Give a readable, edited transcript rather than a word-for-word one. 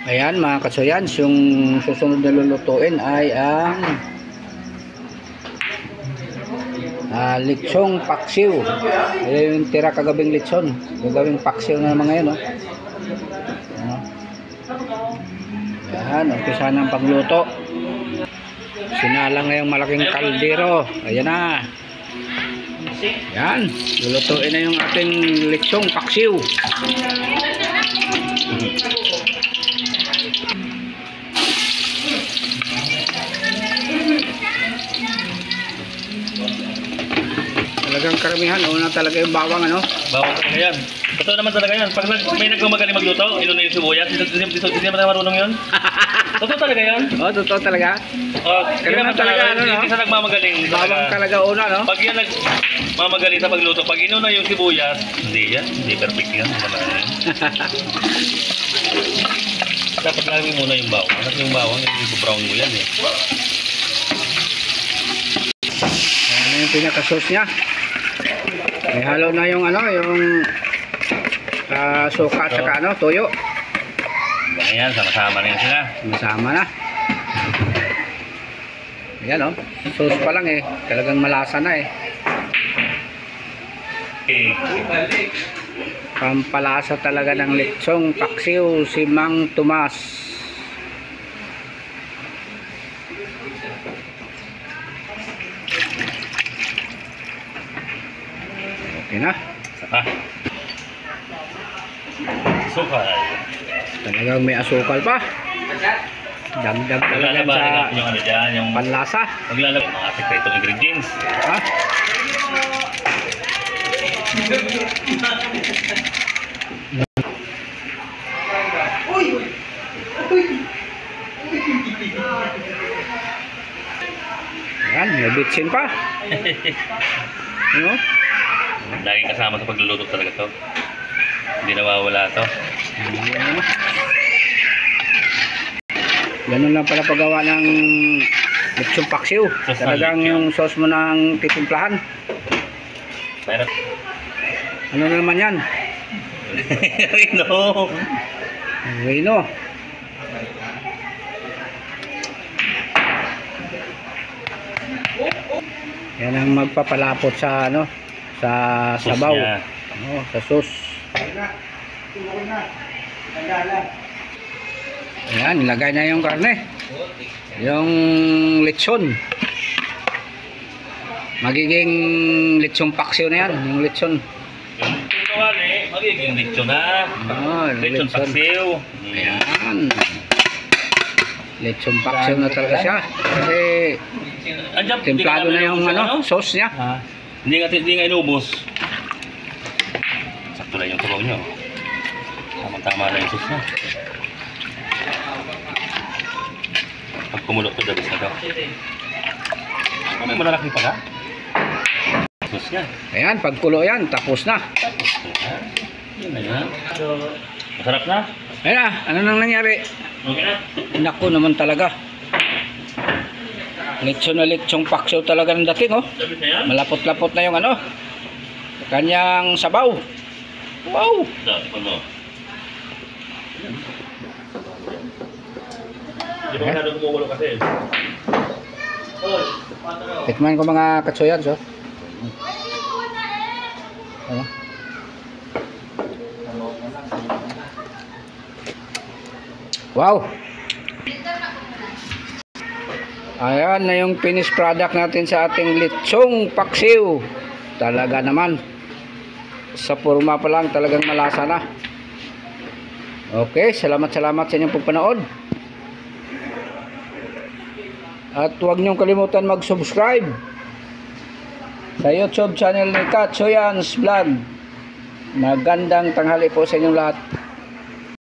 Ayan mga kasoyans, yung susunod na lulutuin ay ang lechong paksiw. Ayan yung tira kagabing lechon, gagawing paksiw na naman ngayon, Ayan, umpisa ng pagluto. Sinalang na yung malaking kaldero. Ayan na. Ayan, lulutuin na yung ating lechong paksiw. Talagang karamihan, una talaga yung bawang, Bawang talaga yan. Totoo naman talaga yan. Pag may nagmamagaling magluto, inunin yung sibuyas. Hindi ba tayo marunong yun? Totoo talaga yan. Oo, totoo talaga. Hindi naman talaga, hindi sa nagmamagaling. Bawang talaga una, Pag yan nagmamagaling sa pagluto, pag inuna yung sibuyas, hindi yan. Hindi perfect yan. Dapat lagi muna yung bawang. Kasi yung bawang, hindi brown mo yan eh. Ano yung pinaka-sauce niya? May halo na yung yung suka at saka toyo. Ayan, sama-sama na yan sila. Masama na. Ayan sauce pa lang talagang malasa na Pampalasa talaga ng lechong paksiw si Mang Tomas. Okay na. Asukal. Talagang may asukal pa. Dagdag talaga sa yung panlasa. Maglalagay mga sekretong ingredients. Ayan, may bitsin pa. Lagi kasama sa pagluluto talaga to. Hindi nawawala to. Ganun lang pala paggawa ng lechong paksiw. Talagang yung sauce mo nang titimplahan. Ano na naman yan? Rino. Rino. Yan ang magpapalapot sa sa sabaw. Sa sauce. Ayan, nilagay na yung karne. Yung lechon. Magiging lechong paksiw na yan. Yung lechon. Magiging lechon na. Lechon paksiw. Ayan. Lechon paksiw na talaga siya. Kasi templado na yung sauce niya. Hindi nga inubos. Sakto lang yung tubaw nyo. Tama-tama lang yung sauce niya. Pag kumulok to, dabis na to. May malalaki pa ka? Sauce niya. Ayan, pag kulo yan, tapos na. Ayan. Masarap na? Ayan na, ano nang nangyari? Okay na. Naku naman talaga. Lechon na lechong paksiw talaga ng dating Dabis na yan? Malapot-lapot na yung kanyang sabaw. Wow! Dati pa mo. Hindi ba masyadong kumukulo kasi? Tikman ko mga katsoyan, Wow! Ayan na yung finished product natin sa ating lechong paksiw. Talaga naman. Sa purma pa lang talagang malasa na. Okay, salamat sa inyong pagpanood. At huwag niyong kalimutan mag-subscribe sa YouTube channel ni Katsoyans Vlog. Magandang tanghali po sa inyong lahat.